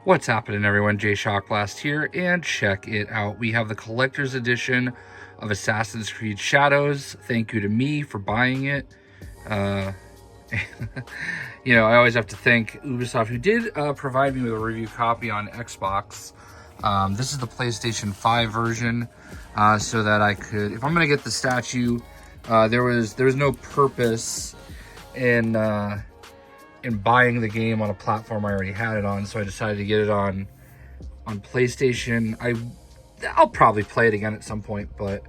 What's happening, everyone? JayShockblast here, and check it out. We have the collector's edition of Assassin's Creed Shadows. Thank you to me for buying it. You know, I always have to thank Ubisoft, who did provide me with a review copy on Xbox. This is the PlayStation 5 version, so that I could, if I'm going to get the statue, there was no purpose in buying the game on a platform I already had it on, so I decided to get it on PlayStation. I'll probably play it again at some point, but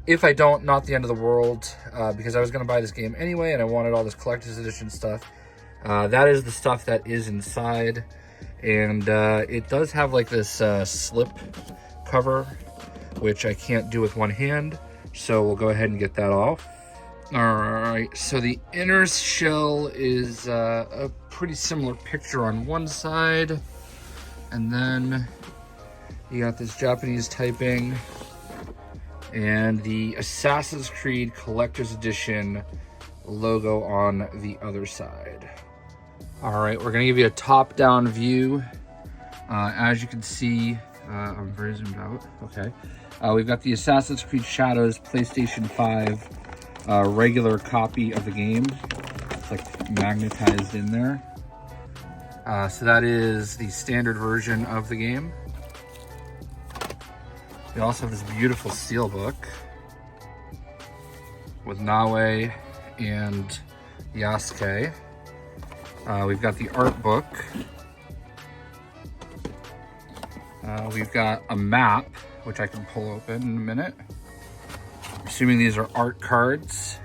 if I don't, not the end of the world, because I was going to buy this game anyway, and I wanted all this collector's edition stuff. That is the stuff that is inside, and it does have like this slip cover, which I can't do with one hand, so we'll go ahead and get that off. Alright, so the inner shell is a pretty similar picture on one side, and then you got this Japanese typing and the Assassin's Creed Collector's Edition logo on the other side. Alright, we're going to give you a top-down view. As you can see, I'm very zoomed out. Okay, we've got the Assassin's Creed Shadows PlayStation 5 regular copy of the game. It's like magnetized in there. So that is the standard version of the game. We also have this beautiful Steelbook with Naoe and Yasuke. We've got the art book. We've got a map, which I can pull open in a minute. Assuming these are art cards.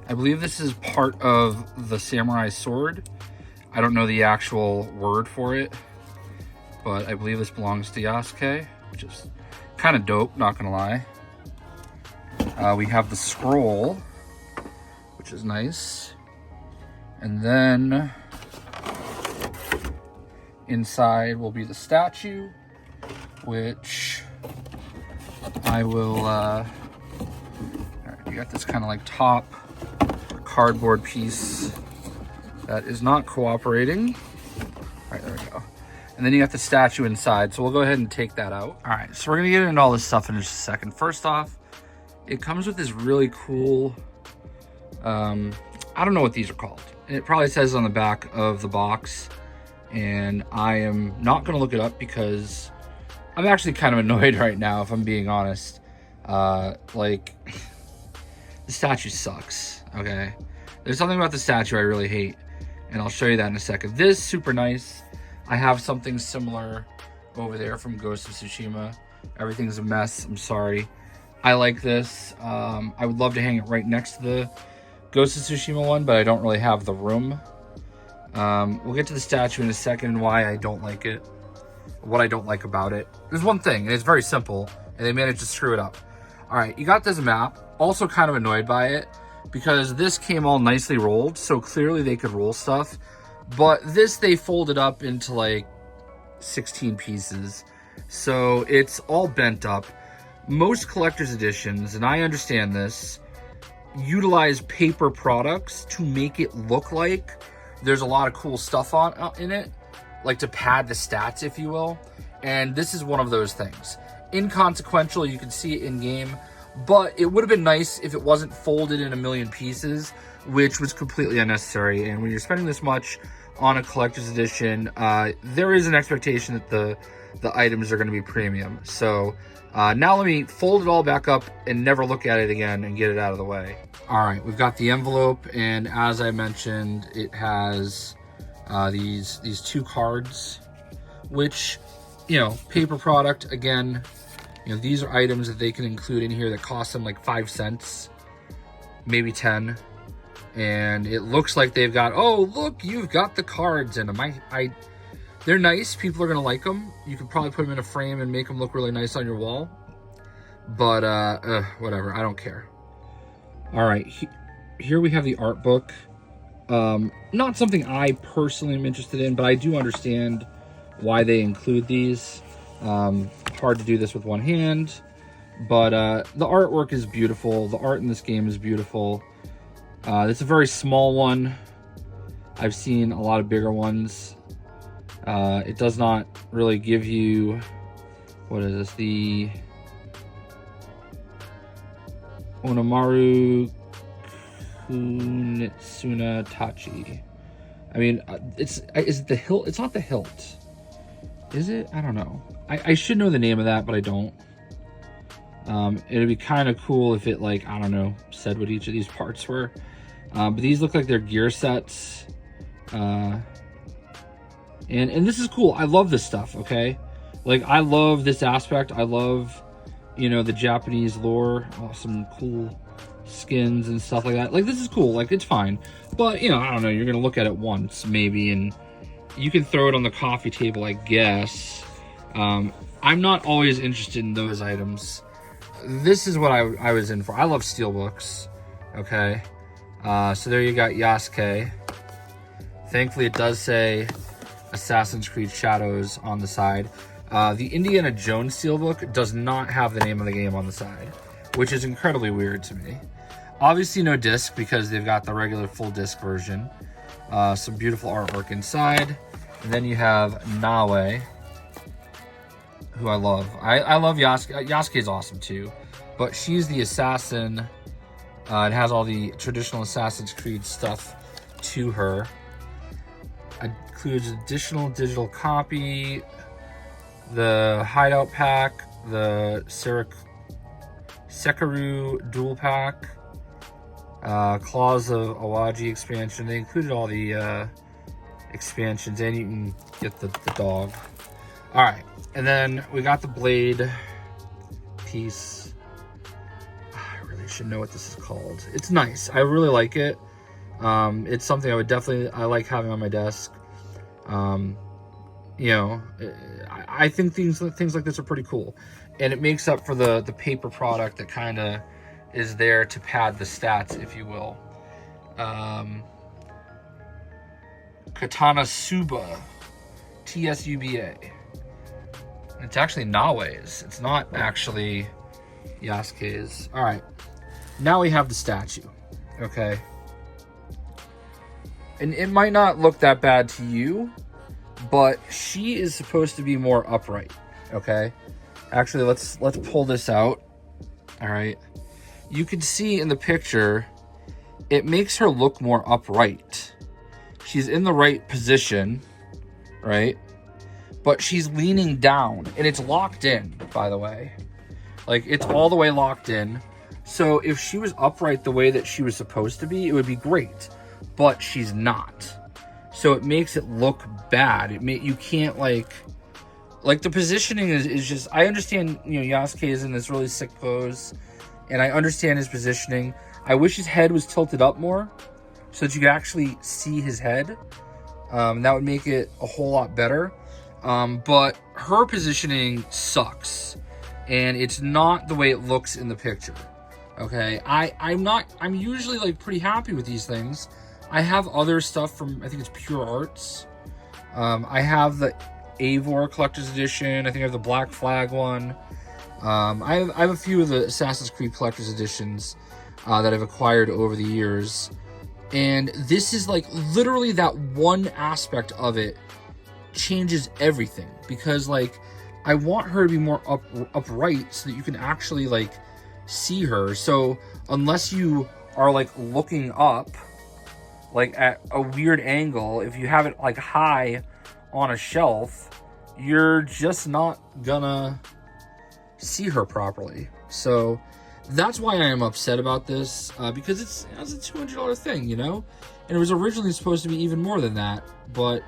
I believe this is part of the samurai sword. I don't know the actual word for it, but I believe this belongs to Yasuke, which is kind of dope, not gonna lie. We have the scroll, which is nice. And then inside will be the statue, which I will, all right, you got this kind of like top cardboard piece that is not cooperating. All right, there we go. And then you got the statue inside, so we'll go ahead and take that out. All right, so we're gonna get into all this stuff in just a second. First off, it comes with this really cool, I don't know what these are called. And it probably says on the back of the box, and I am not gonna look it up because I'm actually kind of annoyed right now, if I'm being honest. Like, the statue sucks, okay? There's something about the statue I really hate, and I'll show you that in a second. This is super nice. I have something similar over there from Ghost of Tsushima. Everything's a mess, I'm sorry. I like this. I would love to hang it right next to the Ghost of Tsushima one, but I don't really have the room. We'll get to the statue in a second and why I don't like it. What I don't like about it. There's one thing, and it's very simple, and they managed to screw it up. All right, you got this map. Also kind of annoyed by it because this came all nicely rolled, so clearly they could roll stuff. But this they folded up into like 16 pieces, so it's all bent up. Most collector's editions, and I understand this, utilize paper products to make it look like there's a lot of cool stuff in it, like to pad the stats, if you will. And this is one of those things. Inconsequential, you can see it in game, but it would have been nice if it wasn't folded in a million pieces, which was completely unnecessary. And when you're spending this much on a collector's edition, there is an expectation that the items are going to be premium. So now let me fold it all back up and never look at it again and get it out of the way. All right, we've got the envelope, and as I mentioned, it has these two cards, which, you know, paper product. Again, you know, these are items that they can include in here that cost them like 5 cents, maybe 10. And it looks like they've got, oh, look, you've got the cards in them. They're nice. People are going to like them. You could probably put them in a frame and make them look really nice on your wall. But, whatever. I don't care. All right. Here we have the art book. Not something I personally am interested in, but I do understand why they include these. Hard to do this with one hand, but the artwork is beautiful. The art in this game is beautiful. It's a very small one. I've seen a lot of bigger ones. It does not really give you, what is this, the Onamaru Kunitsuna Tachi. I mean, is it the hilt? It's not the hilt. Is it? I don't know. I should know the name of that, but I don't. It'd be kind of cool if it, like, I don't know, said what each of these parts were. But these look like they're gear sets. And this is cool. I love this stuff, okay? Like, I love this aspect. I love, you know, the Japanese lore. Some cool skins and stuff like that. Like, this is cool. Like, it's fine. But, you know, I don't know. You're going to look at it once, maybe, and you can throw it on the coffee table, I guess. I'm not always interested in those items. This is what I was in for. I love steelbooks. Okay. So there you got Yasuke. Thankfully, it does say Assassin's Creed Shadows on the side. The Indiana Jones steelbook does not have the name of the game on the side, which is incredibly weird to me. Obviously, no disc because they've got the regular full disc version. Some beautiful artwork inside. And then you have Naoe, who I love. I love Yasuke. Yasuke's awesome too, but she's the assassin. It has all the traditional Assassin's Creed stuff to her. It includes additional digital copy, the Hideout Pack, the Sekiryu Dual Pack, Claws of Awaji expansion. They included all the expansions, and you can get the dog. All right, and then we got the blade piece. I really should know what this is called. It's nice. I really like it. It's something I like having on my desk. You know, I think things like this are pretty cool, and it makes up for the paper product that kind of is there to pad the stats, if you will. Katana Tsuba, Tsuba. It's actually Naoe's. It's not actually Yasuke's. All right, now we have the statue. Okay, and it might not look that bad to you, but she is supposed to be more upright. Okay, actually, let's pull this out. All right, you can see in the picture, it makes her look more upright. She's in the right position, right? But she's leaning down, and it's locked in, by the way. Like, it's all the way locked in. So if she was upright the way that she was supposed to be, it would be great. But she's not. So it makes it look bad. You can't, like the positioning is just, I understand, you know, Yasuke is in this really sick pose, and I understand his positioning. I wish his head was tilted up more so that you could actually see his head. That would make it a whole lot better. But her positioning sucks, and it's not the way it looks in the picture. Okay, I'm usually, like, pretty happy with these things. I have other stuff from, I think it's Pure Arts. I have the Eivor Collector's Edition. I think I have the Black Flag one. I have a few of the Assassin's Creed Collector's Editions that I've acquired over the years. And this is, like, literally that one aspect of it changes everything, because, like, I want her to be more upright so that you can actually, like, see her. So unless you are, like, looking up, like, at a weird angle, if you have it, like, high on a shelf, you're just not gonna see her properly. So that's why I am upset about this, because it's a $200 thing, you know? And it was originally supposed to be even more than that, but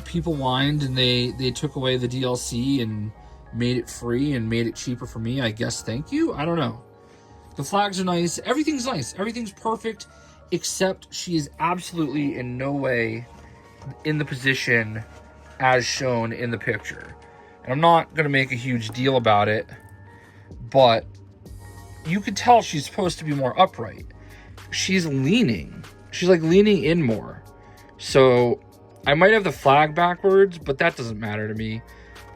people whined, and they took away the DLC and made it free and made it cheaper for me. I guess, thank you? I don't know. The flags are nice. Everything's nice. Everything's perfect, except she is absolutely in no way in the position as shown in the picture. And I'm not going to make a huge deal about it, but you could tell she's supposed to be more upright. She's leaning. She's, like, leaning in more. So I might have the flag backwards, but that doesn't matter to me.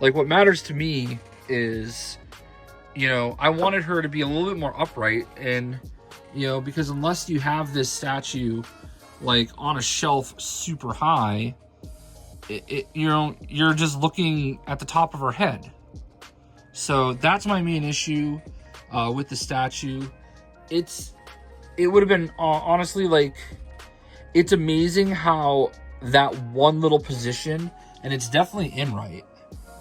Like, what matters to me is, you know, I wanted her to be a little bit more upright, and, you know, because unless you have this statue like on a shelf super high, you're just looking at the top of her head. So that's my main issue with the statue. It would have been honestly, like, it's amazing how that one little position, and it's definitely in right,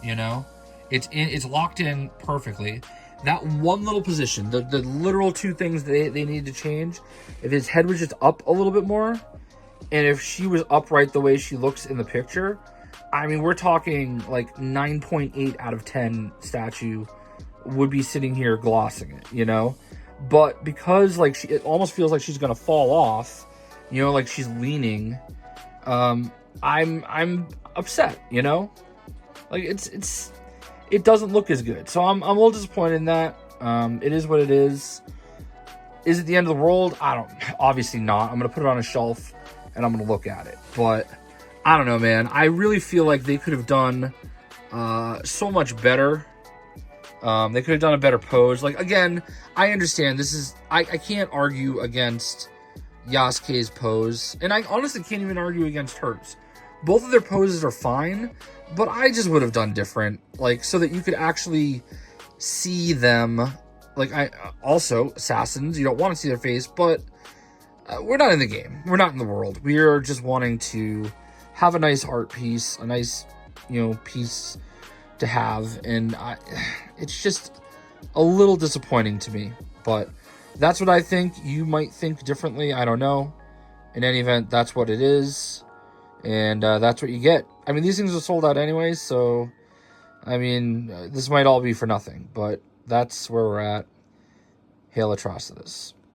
you know, it's locked in perfectly. That one little position, the literal two things they need to change, if his head was just up a little bit more, and if she was upright the way she looks in the picture, I mean, we're talking like 9.8 out of 10 statue would be sitting here glossing it, you know? But because, like, it almost feels like she's gonna fall off, you know, like she's leaning, I'm upset, you know? Like, it doesn't look as good. So I'm a little disappointed in that. It is what it is. Is it the end of the world? Obviously not. I'm gonna put it on a shelf and I'm gonna look at it. But I don't know, man. I really feel like they could have done so much better. They could have done a better pose. Like, again, I understand this is... I can't argue against Yasuke's pose. And I honestly can't even argue against hers. Both of their poses are fine, but I just would have done different. Like, so that you could actually see them. Like, also, assassins, you don't want to see their face, but we're not in the game. We're not in the world. We are just wanting to have a nice art piece, a nice, you know, piece to have, and it's just a little disappointing to me, but that's what I think. You might think differently, I don't know. In any event, that's what it is, and that's what you get. I mean, these things are sold out anyways, so I mean, this might all be for nothing, but that's where we're at. Hail Atrocitus.